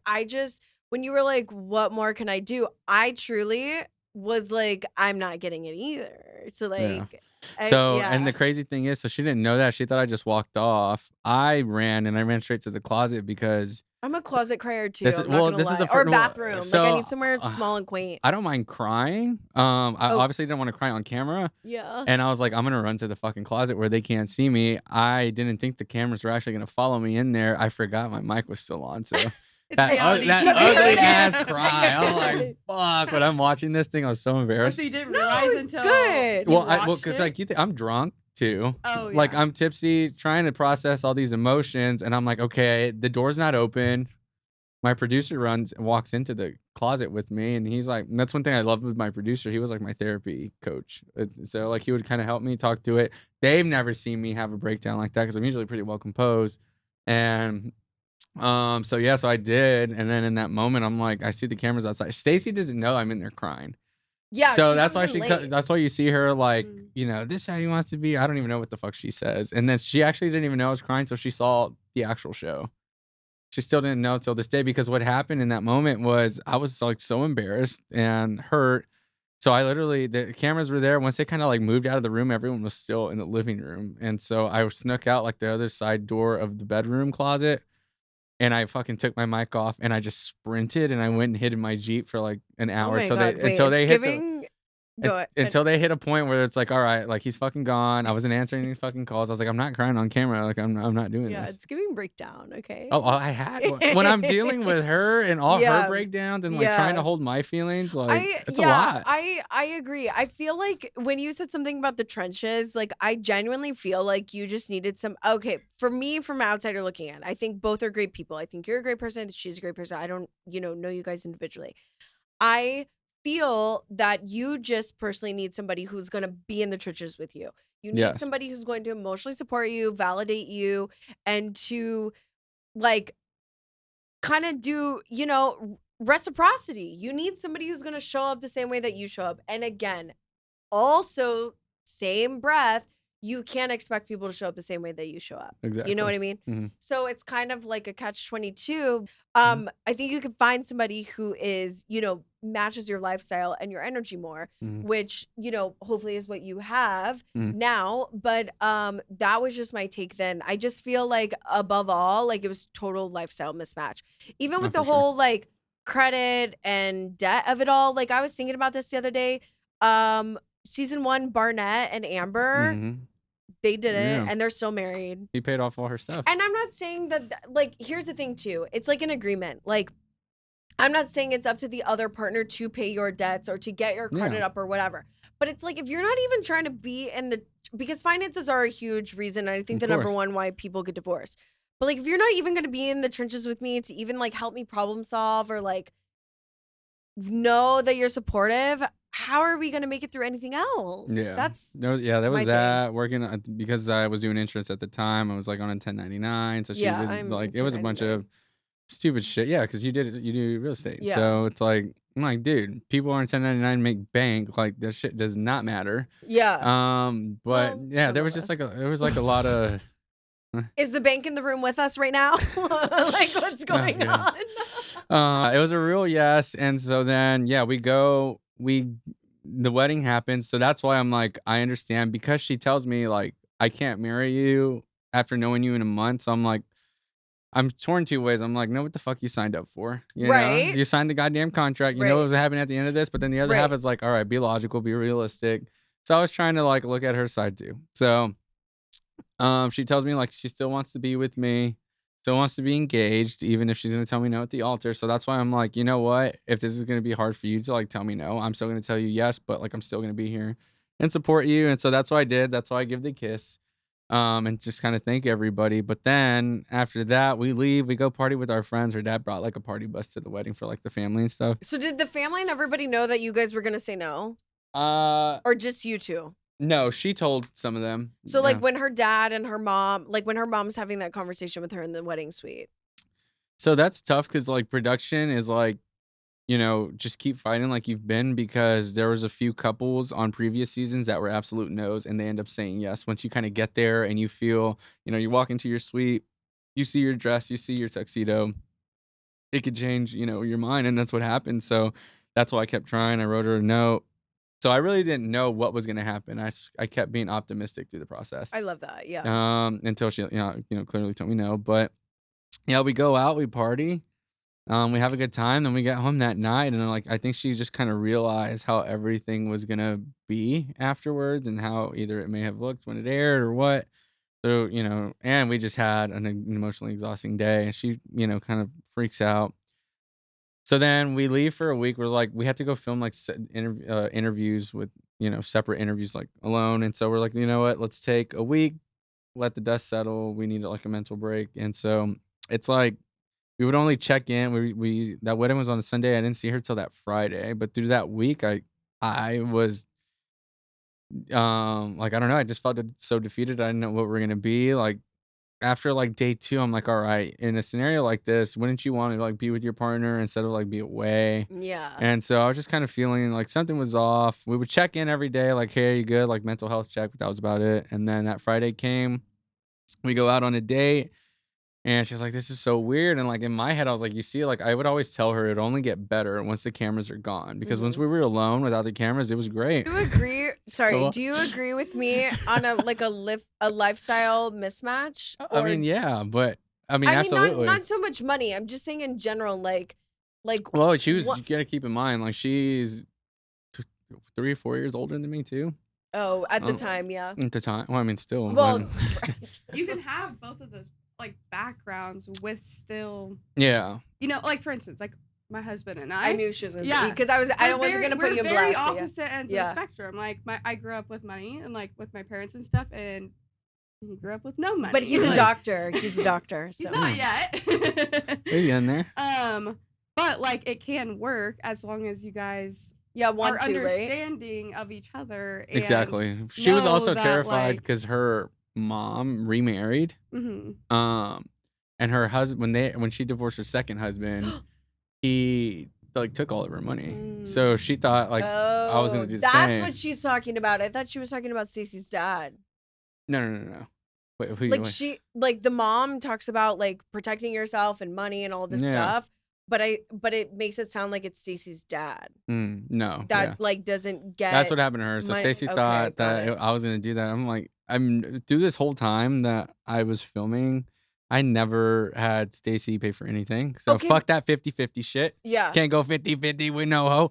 when you were like, what more can I do? I truly was like, I'm not getting it either. So like, and the crazy thing is, so she didn't know that. She thought I just walked off. I ran straight to the closet because I'm a closet crier too. This is- I'm not well, gonna this is lie. the Or fir- well, bathroom. so, like I need somewhere small and quaint. I don't mind crying. I obviously didn't want to cry on camera. Yeah. And I was like, I'm gonna run to the fucking closet where they can't see me. I didn't think the cameras were actually gonna follow me in there. I forgot my mic was still on, so that reality ugly TV. ass cry. I'm like, fuck. When I'm watching this thing, I was so Oh, embarrassed. so you didn't No, realize it's until good. you Well, watched because it? like I'm drunk too. Oh, Like yeah. I'm tipsy, trying to process all these emotions, and I'm like, okay, the door's not open. My producer walks into the closet with me, and he's like, and that's one thing I loved with my producer. He was like my therapy coach. So like he would kind of help me talk through it. They've never seen me have a breakdown like that because I'm usually pretty well composed. And so I did. And then in that moment, I'm like, I see the cameras outside. Stacy doesn't know I'm in there crying. Yeah. So she that's why comes in late. that's why you see her like, Mm. this is how he wants to be. I don't even know what the fuck she says. And then she actually didn't even know I was crying, so she saw the actual show. She still didn't know till this day because what happened in that moment was I was like so embarrassed and hurt. So I literally, the cameras were there. Once they kind of like moved out of the room, everyone was still in the living room. And so I snuck out like the other side door of the bedroom closet. and I fucking took my mic off and I just sprinted and I went and hid in my Jeep for like an hour until they until they hit a point where it's like, all right, like he's fucking gone. I wasn't answering any fucking calls. I was like, I'm not crying on camera. Like I'm not doing Yeah, this. it's giving breakdown. Okay. Oh, I had when I'm dealing with her and all her breakdowns and like trying to hold my feelings, like it's a lot. I agree. I feel like when you said something about the trenches, like I genuinely feel like you just needed some. Okay, for me, from an outsider looking in, I think both are great people. I think you're a great person. She's a great person. I don't, know you guys individually. I feel that you just personally need somebody who's going to be in the trenches with you. You need somebody who's going to emotionally support you, validate you, and to like kind of do, reciprocity. You need somebody who's going to show up the same way that you show up. And again, also same breath, you can't expect people to show up the same way that you show up. Exactly. You know what I mean? Mm-hmm. So it's kind of like a catch-22. I think you could find somebody who is, matches your lifestyle and your energy more, which, hopefully is what you have now. But that was just my take then. I just feel like above all, like it was total lifestyle mismatch. Even with the whole like credit and debt of it all. Like I was thinking about this the other day. Season 1, Barnett and Amber, they did it and they're still married. He paid off all her stuff. And I'm not saying that, like, here's the thing too. It's like an agreement. Like, I'm not saying it's up to the other partner to pay your debts or to get your credit up or whatever. But it's like, if you're not even trying to be because finances are a huge reason. And I think the number one why people get divorced. But like, if you're not even going to be in the trenches with me to even like help me problem solve or like know that you're supportive, how are we going to make it through anything else? There was that thing. Working because I was doing insurance at the time. I was like on a 1099. So she did like, it was a bunch of stupid shit. Yeah. Cause you do real estate. Yeah. So it's like, I'm like, dude, people on 1099 make bank. Like that shit does not matter. Yeah. But there was just like it was like a lot of. Is the bank in the room with us right now? Like what's going on? It was a real yes. And so then, the wedding happens. So that's why I'm like, I understand, because she tells me like, I can't marry you after knowing you in a month. So I'm like, I'm torn two ways. I'm like, know what the fuck you signed up for? You know? You signed the goddamn contract. You know what was happening at the end of this. But then the other half is like, all right, be logical, be realistic. So I was trying to like look at her side too. So she tells me like she still wants to be with me, still wants to be engaged, even if she's going to tell me no at the altar. So that's why I'm like, you know what? If this is going to be hard for you to like tell me no, I'm still going to tell you yes, but like I'm still going to be here and support you. And so that's what I did. That's why I give the kiss and just kind of thank everybody. But then after that, we leave, we go party with our friends. Her dad brought like a party bus to the wedding for like the family and stuff. So did the family and everybody know that you guys were going to say no? Or just you two? No, she told some of them. So like when her dad and her mom, like when her mom's having that conversation with her in the wedding suite. So that's tough because like production is like, just keep fighting like you've been, because there was a few couples on previous seasons that were absolute no's and they end up saying yes. Once you kind of get there and you feel, you walk into your suite, you see your dress, you see your tuxedo, it could change, your mind. And that's what happened. So that's why I kept trying. I wrote her a note. So I really didn't know what was going to happen. I kept being optimistic through the process. I love that. Yeah. Until she, clearly told me no. But we go out, we party, we have a good time. Then we get home that night, and like I think she just kind of realized how everything was gonna be afterwards, and how either it may have looked when it aired or what. So and we just had an emotionally exhausting day, and she kind of freaks out. So then we leave for a week. We're like, we had to go film like interviews with, separate interviews like alone. And so we're like, you know what, let's take a week, let the dust settle. We need like a mental break. And so it's like, we would only check in. We that wedding was on a Sunday. I didn't see her till that Friday. But through that week, I was like, I don't know. I just felt so defeated. I didn't know what we're going to be like. After like day 2, I'm like, all right, in a scenario like this, wouldn't you want to like be with your partner instead of like be away? Yeah. And so I was just kind of feeling like something was off. We would check in every day, like, hey, are you good? Like mental health check, but that was about it. And then that Friday came, we go out on a date, and she's like, this is so weird. And like in my head, I was like, you see, like I would always tell her it'd only get better once the cameras are gone, because once we were alone without the cameras, it was great. Do you agree? Sorry, do you agree with me on a lifestyle mismatch? I mean, yeah, but I mean, I mean, absolutely. not so much money. I'm just saying in general, like. Well, she was. You gotta keep in mind, like she's 3 or 4 years older than me too. Oh, at the time, yeah. At the time, well, I mean, still. Well, right. You can have both of those like backgrounds with still. Yeah. You know, like for instance, like my husband and I. I knew she was gonna Yeah. because I wasn't gonna put you in We're very blast. opposite ends of the spectrum. Like I grew up with money and like with my parents and stuff, and he grew up with no money. But he's a doctor. He's a doctor. So. He's not yet. Maybe in there. But like it can work as long as you guys want are to, understanding of each other. And Exactly. She was also that, terrified like- because her mom remarried. Mhm. And her husband when she divorced her second husband, he like took all of her money. So she thought like I was gonna do the same. That's what she's talking about. I thought she was talking about Stacey's dad. No. Wait, who Like you? she, like the mom talks about like protecting yourself and money and all this stuff, but it makes it sound like it's Stacey's dad. No, That like doesn't get. That's what happened to her. So Stacey thought that I was gonna do that. I'm like, through this whole time that I was filming, I never had Stacey pay for anything. So fuck that 50-50 shit. Yeah. Can't go 50-50 with no hoe.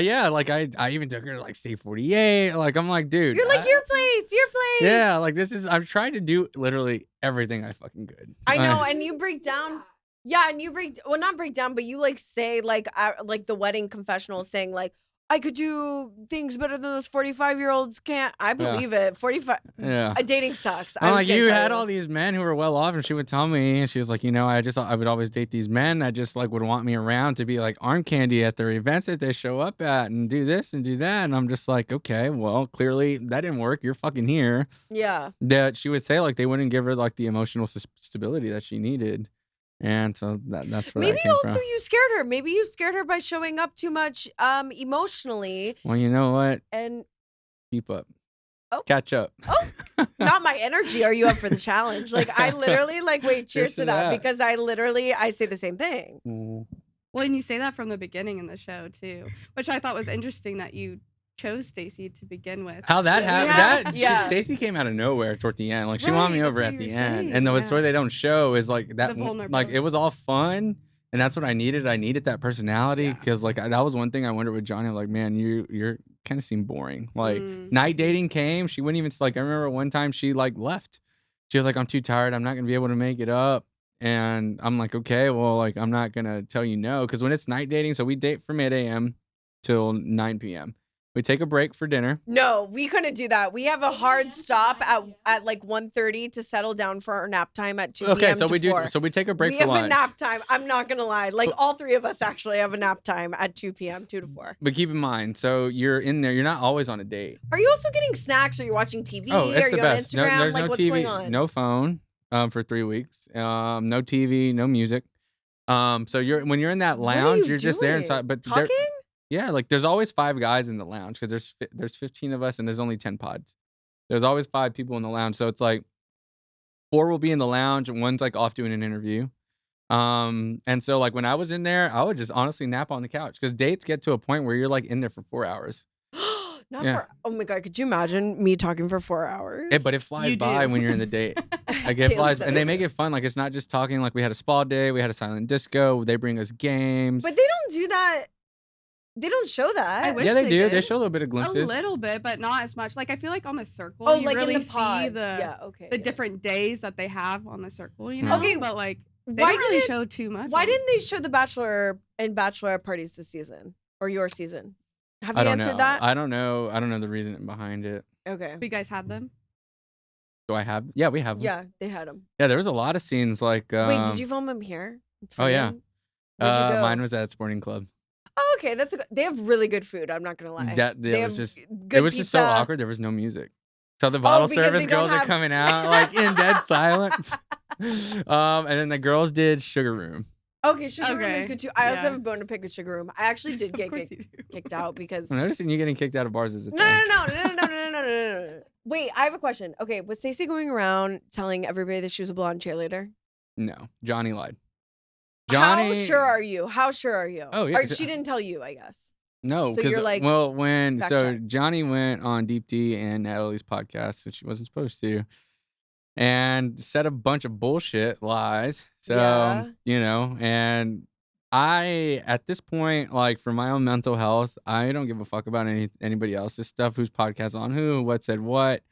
Yeah, like I even took her to like State 48. Like I'm like, dude. You're like, your place. Yeah, like I'm trying to do literally everything I fucking could. I know, and you break down. Yeah, and you not break down, but you like say like the wedding confessional saying like, I could do things better than those 45-year-olds can't. I believe it. 45. Yeah. Dating sucks. I'm like, you had all these men who were well off, and she would tell me, and she was like, I would always date these men that just like would want me around to be like arm candy at their events that they show up at and do this and do that. And I'm just like, okay, well, clearly that didn't work. You're fucking here. Yeah. That she would say like they wouldn't give her like the emotional stability that she needed. And so that's where maybe that came also from. you scared her. Maybe you scared her by showing up too much emotionally. Well, you know what? And keep up. Oh. Catch up. Oh, not my energy. Are you up for the challenge? Like I literally wait, cheers to that because I say the same thing. Well, and you say that from the beginning in the show too, which I thought was interesting that you chose Stacey to begin with. How that happened? Stacey came out of nowhere toward the end. Like she won me over at the end. And the story they don't show is like that. Like it was all fun, and that's what I needed. I needed that personality because like that was one thing I wondered with Johnny. Like, man, you're kind of seem boring. Like night dating came. She wouldn't even like. I remember one time she like left. She was like, I'm too tired. I'm not gonna be able to make it up. And I'm like, okay, well, like I'm not gonna tell you no because when it's night dating, so we date from 8 a.m. till 9 p.m. We take a break for dinner. No, we couldn't do that. We have a hard stop at like 1:30 to settle down for our nap time at 2 p.m. Okay, so to we 4. do. So we take a break we for lunch. We have a nap time. I'm not gonna lie. Like all three of us actually have a nap time at 2 p.m. 2 to 4. But keep in mind, so you're in there. You're not always on a date. Are you also getting snacks? Are you watching TV? Oh, it's the best. On Instagram? There's like no what's TV, going on? no phone for 3 weeks. No TV, no music. So when you're in that lounge, you're just there inside. But talking. Yeah, like there's always 5 guys in the lounge because there's 15 of us and there's only 10 pods. There's always 5 people in the lounge, so it's like 4 will be in the lounge and 1's like off doing an interview. And so like when I was in there, I would just honestly nap on the couch because dates get to a point where you're like in there for 4 hours. For, oh my God, could you imagine me talking for 4 hours? But it flies by when you're in the date. Like it flies, and they make it fun. Like it's not just talking. Like we had a spa day, we had a silent disco. They bring us games. But they don't do that. They don't show that. I wish they do. Did. They show a little bit of glimpses. A little bit, but not as much. Like I feel like on the circle, you like really in the pods. see the different days that they have on the circle. You know. Okay, but like they don't really show too much. Why didn't they show the Bachelor and Bachelorette parties this season or your season? Have you answered that? I don't know. I don't know the reason behind it. Okay. Have you guys had them? Do I have? Yeah, we have them. Yeah, they had them. Yeah, there was a lot of scenes like. Wait, did you film them here? Oh yeah. Where'd you go? Mine was at Sporting Club. Oh, okay, they have really good food. I'm not gonna lie. It was just so awkward. There was no music, so the bottle service girls are coming out like in dead silence. And then the girls did Sugar Room. Okay, Sugar Room is good too. I also have a bone to pick with Sugar Room. I actually did get kicked out because I'm noticing you getting kicked out of bars as a thing. No. Wait, I have a question. Okay, was Stacey going around telling everybody that she was a blonde cheerleader? No, Johnny lied. How sure are you? Oh yeah, she didn't tell you, I guess. No, because you're like, Johnny went on Deep D and Natalie's podcast, which she wasn't supposed to. and said a bunch of bullshit lies. So, Yeah. you know, and I, at this point, like for my own mental health, I don't give a fuck about anybody else's stuff, whose podcast on who, what said what.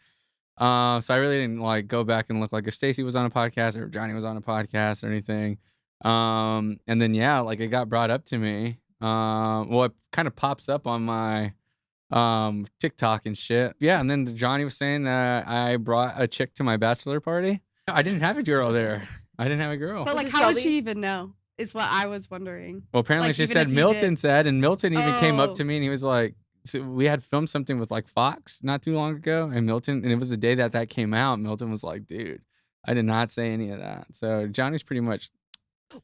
So I really didn't like go back and look like if Stacey was on a podcast or if Johnny was on a podcast or anything. And then yeah, like it got brought up to me. Well, it kind of pops up on my TikTok and shit. Yeah, and then Johnny was saying that I brought a chick to my bachelor party. I didn't have a girl there. I didn't have a girl. But Was like, it how would Shelby? she even know? Is what I was wondering. Well, apparently Like, she even said if you Milton did. said, and Milton even came up Oh. to me and he was like, so we had filmed something with like Fox not too long ago, and Milton, and it was the day that came out. Milton was like, dude, I did not say any of that. So Johnny's pretty much.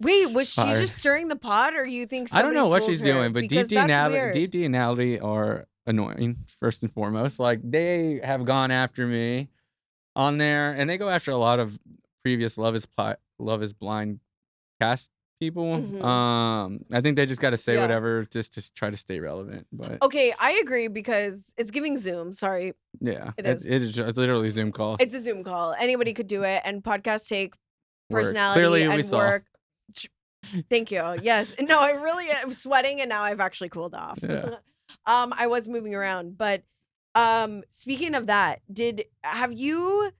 Wait, was she Fired. just stirring the pot, or you think I don't know somebody what told she's her? doing, but Because that's weird. Deep D and Natalie are annoying first and foremost. Like they have gone after me on there, and they go after a lot of previous Love is Blind cast people. Mhm. I think they just got to say Yeah. whatever just to try to stay relevant. But Okay, I agree because it's giving Zoom. Sorry, yeah, It is. It is just literally Zoom calls. it's a Zoom call. Anybody could do it, and podcasts take Work. personality Clearly, we and saw. work. Thank you. Yes. No, I really am sweating, and now I've actually cooled off. Yeah. I was moving around, but speaking of that, have you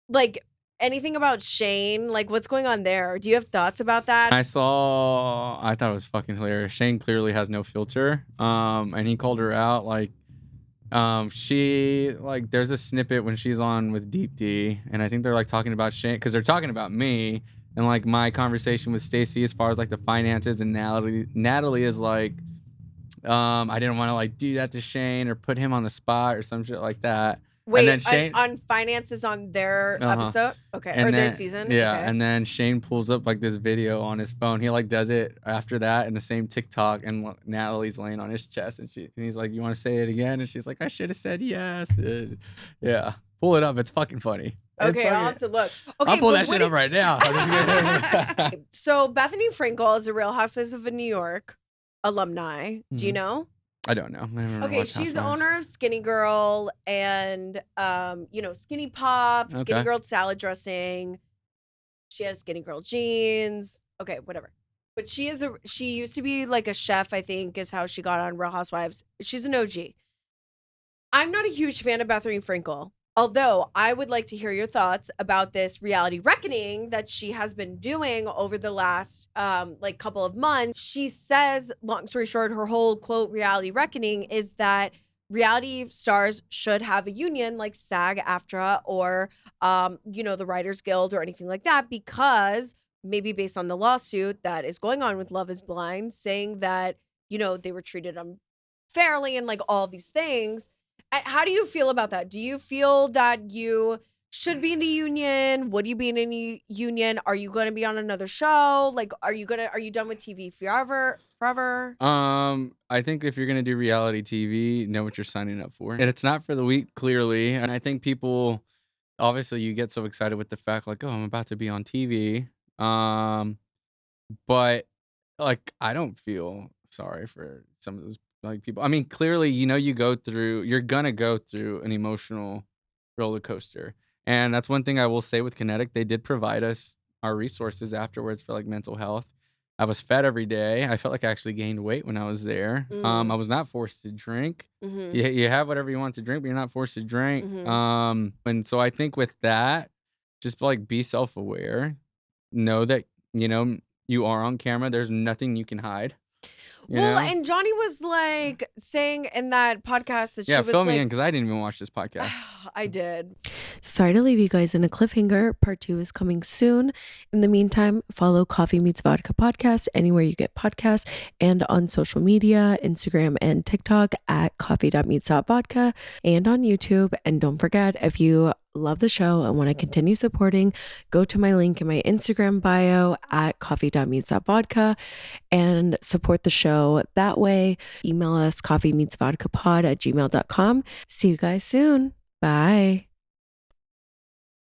like anything about Shane? Like, what's going on there? Do you have thoughts about that? I thought it was fucking hilarious. Shane clearly has no filter. And he called her out like, she like there's a snippet when she's on with Deep D, and I think they're like talking about Shane because they're talking about me and like my conversation with Stacey as far as like the finances, and Natalie is like, I didn't want to like do that to Shane or put him on the spot or some shit like that. Wait, and then Shane, on finances on their Uh-huh. episode? Okay. and or then, their season? yeah, Okay. and then Shane pulls up like this video on his phone. He like does it after that in the same TikTok, and Natalie's laying on his chest, and he's like, "You want to say it again?" And she's like, "I should have said yes." And, yeah, pull it up. It's fucking funny. It's Okay, I'll fucking- have to look. Okay, I'll pull but that what shit do up right now. So Bethany Frankel is a Real Housewives of New York alumni. Do you Mhm. know? I don't know. I haven't Okay, watched she's the Housewives. owner of Skinny Girl and Skinny Pop, Skinny Okay. Girl salad dressing. She has Skinny Girl jeans. Okay, whatever. But she used to be like a chef, I think, is how she got on Real Housewives. She's an OG. I'm not a huge fan of Bethany Frankel. Although I would like to hear your thoughts about this reality reckoning that she has been doing over the last couple of months. She says, long story short, her whole quote reality reckoning is that reality stars should have a union like SAG-AFTRA or the Writers Guild or anything like that, because maybe based on the lawsuit that is going on with Love is Blind, saying that they were treated unfairly and like all these things. How do you feel about that? Do you feel that you should be in a union? Would you be in any union? Are you going to be on another show? Like, are you done with TV forever? I think if you're gonna do reality TV, know what you're signing up for, and it's not for the weak, clearly. And I think people, obviously, you get so excited with the fact like, oh, I'm about to be on TV. But like, I don't feel sorry for some of those like people. I mean, clearly, you're gonna go through an emotional roller coaster, and that's one thing I will say with Kinetic. They did provide us our resources afterwards for like mental health. I was fed every day. I felt like I actually gained weight when I was there. Mm. I was not forced to drink. Mm-hmm. You have whatever you want to drink, but you're not forced to drink. Mhm. And so I think with that, just like be self-aware. Know that you are on camera. There's nothing you can hide. You know? And Johnny was like saying in that podcast that Yeah, she was fill me like, in because I didn't even watch this podcast. I did. Sorry to leave you guys in a cliffhanger. Part 2 is coming soon. In the meantime, follow Coffee Meets Vodka podcast anywhere you get podcasts and on social media, Instagram and TikTok at coffee.meets.vodka and on YouTube. And don't forget, if you love the show and want to continue supporting, go to my link in my Instagram bio at coffee.meets.vodka and support the show that way. Email us coffeemeetsvodkapod@gmail.com. See you guys soon. Bye.